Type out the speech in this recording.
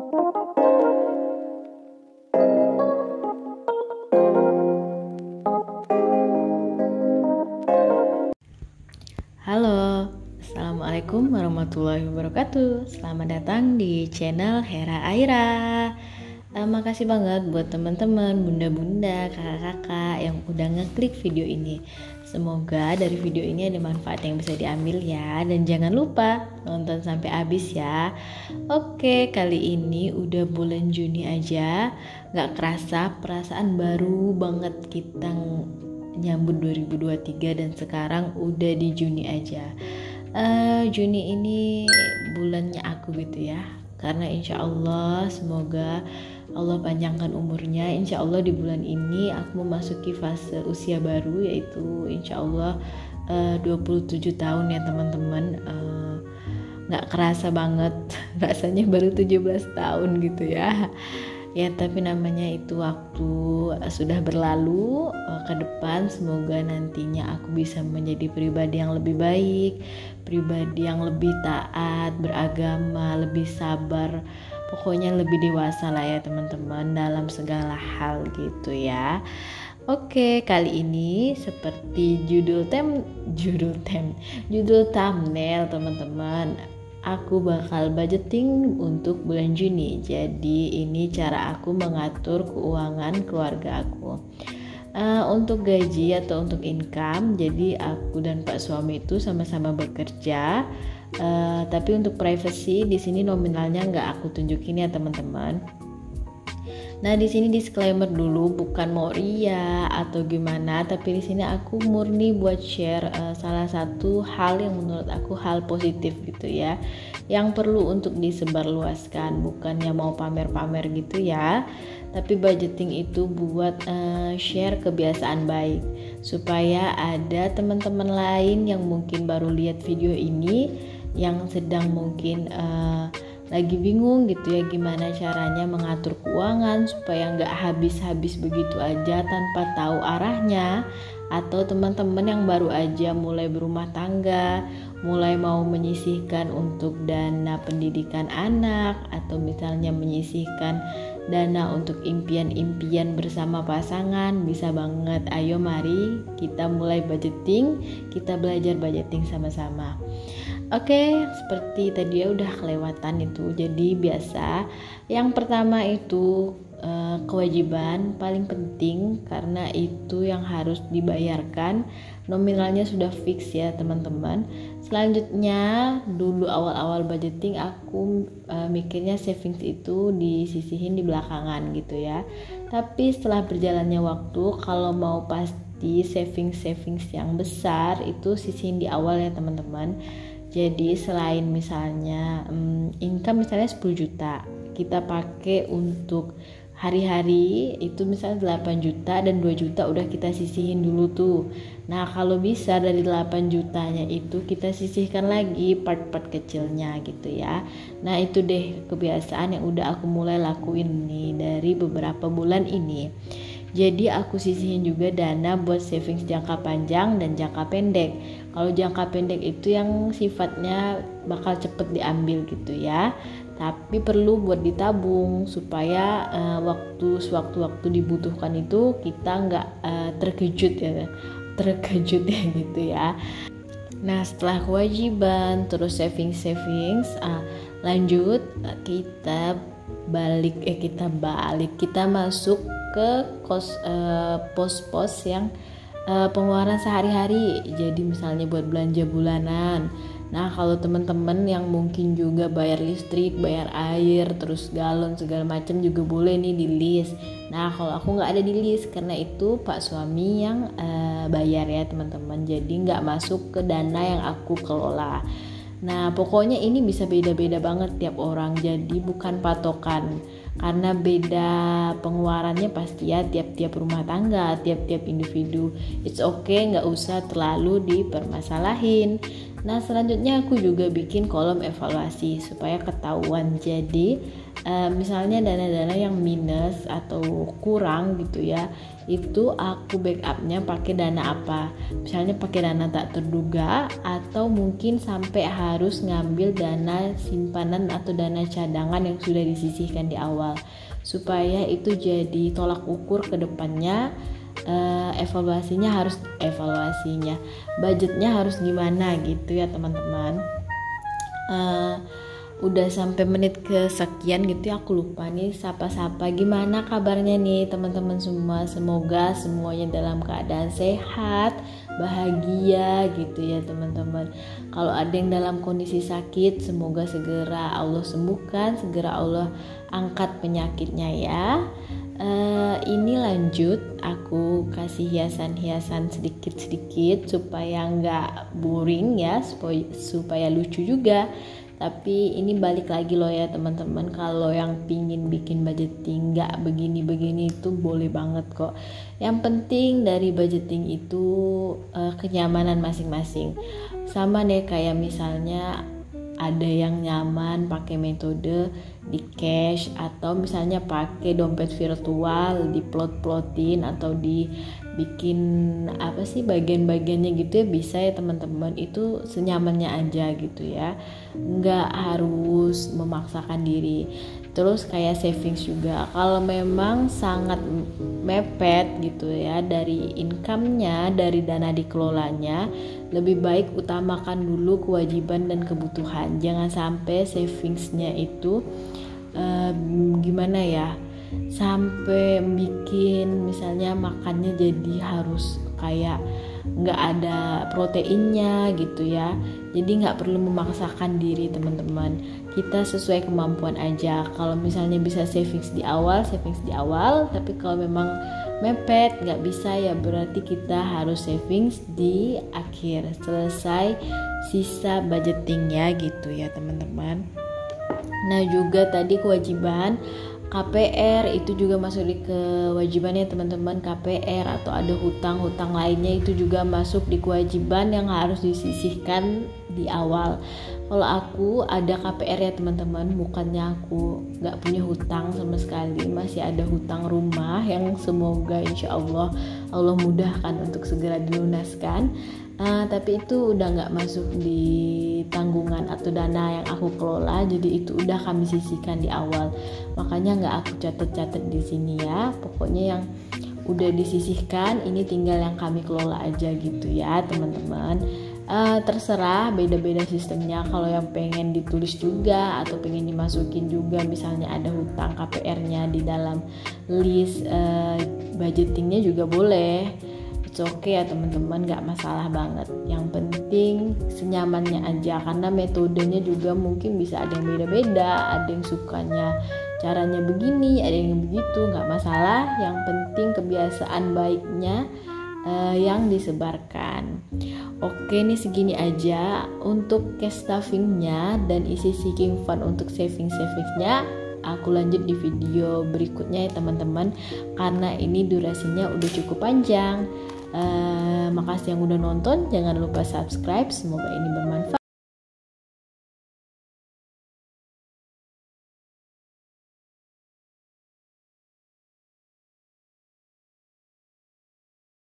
Halo, Assalamualaikum warahmatullahi wabarakatuh. Selamat datang di channel Hera Aira. Makasih banget buat teman-teman, bunda-bunda, kakak-kakak yang udah ngeklik video ini. Semoga dari video ini ada manfaat yang bisa diambil ya. Dan jangan lupa nonton sampai habis ya. Oke, kali ini udah bulan Juni aja. Gak kerasa, perasaan baru banget kita nyambut 2023 dan sekarang udah di Juni aja. Juni ini bulannya aku gitu ya, karena insya Allah semoga Allah panjangkan umurnya. Insya Allah di bulan ini aku memasuki fase usia baru, yaitu insya Allah 27 tahun ya teman-teman. Gak kerasa banget, rasanya baru 17 tahun gitu ya. Ya tapi namanya itu waktu sudah berlalu. Ke depan semoga nantinya aku bisa menjadi pribadi yang lebih baik, pribadi yang lebih taat, beragama, lebih sabar, pokoknya lebih dewasa lah ya teman-teman dalam segala hal gitu ya. Oke, kali ini seperti judul thumbnail teman-teman, aku bakal budgeting untuk bulan Juni. Jadi ini cara aku mengatur keuangan keluarga aku. Untuk gaji atau untuk income, jadi aku dan Pak suami itu sama-sama bekerja. Tapi untuk privacy di sini nominalnya nggak aku tunjukin ya teman-teman. Nah di sini disclaimer dulu, bukan mau ria atau gimana, tapi di sini aku murni buat share salah satu hal yang menurut aku hal positif gitu ya, yang perlu untuk disebarluaskan, bukannya mau pamer-pamer gitu ya. Tapi budgeting itu buat share kebiasaan baik, supaya ada teman-teman lain yang mungkin baru lihat video ini, yang sedang mungkin lagi bingung gitu ya gimana caranya mengatur keuangan supaya nggak habis-habis begitu aja tanpa tahu arahnya. Atau teman-teman yang baru aja mulai berumah tangga, mulai mau menyisihkan untuk dana pendidikan anak, atau misalnya menyisihkan dana untuk impian-impian bersama pasangan, bisa banget. Ayo mari kita mulai budgeting, kita belajar budgeting sama-sama. Oke, seperti tadi ya udah kelewatan itu. Jadi biasa yang pertama itu kewajiban paling penting, karena itu yang harus dibayarkan, nominalnya sudah fix ya teman-teman. Selanjutnya dulu awal-awal budgeting aku mikirnya savings itu disisihin di belakangan gitu ya. Tapi setelah berjalannya waktu, kalau mau pasti savings yang besar itu sisihin di awal ya teman-teman. Jadi selain misalnya income misalnya 10 juta, kita pakai untuk hari-hari itu misalnya 8 juta dan 2 juta udah kita sisihin dulu tuh. Nah kalau bisa dari 8 jutanya itu kita sisihkan lagi part-part kecilnya gitu ya. Nah itu deh kebiasaan yang udah aku mulai lakuin nih dari beberapa bulan ini. Jadi aku sisihin juga dana buat savings jangka panjang dan jangka pendek. Kalau jangka pendek itu yang sifatnya bakal cepet diambil gitu ya, tapi perlu buat ditabung supaya waktu dibutuhkan itu kita nggak terkejut ya gitu ya. Nah setelah kewajiban terus savings lanjut kita masuk ke pos-pos yang pengeluaran sehari-hari. Jadi misalnya buat belanja bulanan. Nah kalau teman-teman yang mungkin juga bayar listrik, bayar air, terus galon segala macam juga boleh nih di list. Nah kalau aku nggak ada di list karena itu Pak suami yang bayar ya teman-teman. Jadi nggak masuk ke dana yang aku kelola. Nah pokoknya ini bisa beda-beda banget tiap orang, jadi bukan patokan, karena beda pengeluarannya pasti ya tiap-tiap rumah tangga, tiap-tiap individu. It's okay, nggak usah terlalu dipermasalahin. Nah selanjutnya aku juga bikin kolom evaluasi supaya ketahuan. Jadi misalnya dana-dana yang minus atau kurang gitu ya, itu aku backupnya pakai dana apa, misalnya pakai dana tak terduga, atau mungkin sampai harus ngambil dana simpanan atau dana cadangan yang sudah disisihkan di awal, supaya itu jadi tolak ukur ke depannya. Evaluasinya budgetnya harus gimana gitu ya teman-teman. Udah sampai menit ke sekian gitu ya, aku lupa nih sapa-sapa. Gimana kabarnya nih teman-teman semua? Semoga semuanya dalam keadaan sehat, bahagia gitu ya teman-teman. Kalau ada yang dalam kondisi sakit, semoga segera Allah sembuhkan, segera Allah angkat penyakitnya ya. Ini lanjut, aku kasih hiasan-hiasan sedikit-sedikit supaya nggak boring ya, supaya lucu juga. Tapi ini balik lagi loh ya teman-teman, kalau yang pingin bikin budgeting nggak begini-begini itu boleh banget kok. Yang penting dari budgeting itu kenyamanan masing-masing. Sama deh kayak misalnya ada yang nyaman pakai metode di cash, atau misalnya pakai dompet virtual, diplot-plotin atau dibikin apa sih bagian-bagiannya gitu ya, bisa ya teman-teman. Itu senyamannya aja gitu ya, nggak harus memaksakan diri. Terus kayak savings juga, kalau memang sangat mepet gitu ya dari income-nya, dari dana dikelolanya, lebih baik utamakan dulu kewajiban dan kebutuhan. Jangan sampai savingsnya itu gimana ya, sampai bikin misalnya makannya jadi harus kayak nggak ada proteinnya gitu ya. Jadi nggak perlu memaksakan diri teman-teman, kita sesuai kemampuan aja. Kalau misalnya bisa savings di awal, tapi kalau memang mepet nggak bisa ya berarti kita harus savings di akhir, selesai sisa budgetingnya gitu ya teman-teman. Nah juga tadi kewajiban KPR itu juga masuk di kewajibannya teman-teman. KPR atau ada hutang-hutang lainnya itu juga masuk di kewajiban yang harus disisihkan di awal. Kalau aku ada KPR ya teman-teman, bukannya aku gak punya hutang sama sekali, masih ada hutang rumah yang semoga insya Allah mudahkan untuk segera dilunaskan. Tapi itu udah gak masuk di tanggungan atau dana yang aku kelola, jadi itu udah kami sisihkan di awal. Makanya gak aku catat-catat di sini ya. Pokoknya yang udah disisihkan ini tinggal yang kami kelola aja gitu ya teman-teman. Terserah beda-beda sistemnya. Kalau yang pengen ditulis juga atau pengen dimasukin juga, misalnya ada hutang KPR-nya di dalam list budgetingnya juga boleh. It's okay ya teman-teman, gak masalah banget. Yang penting senyamannya aja, karena metodenya juga mungkin bisa ada yang beda-beda. Ada yang sukanya caranya begini, ada yang begitu, gak masalah. Yang penting kebiasaan baiknya yang disebarkan. Oke, ini segini aja untuk cash stuffingnya dan isi seeking fund untuk saving-savingnya. Aku lanjut di video berikutnya ya teman-teman, karena ini durasinya udah cukup panjang. Makasih yang udah nonton, jangan lupa subscribe, semoga ini bermanfaat.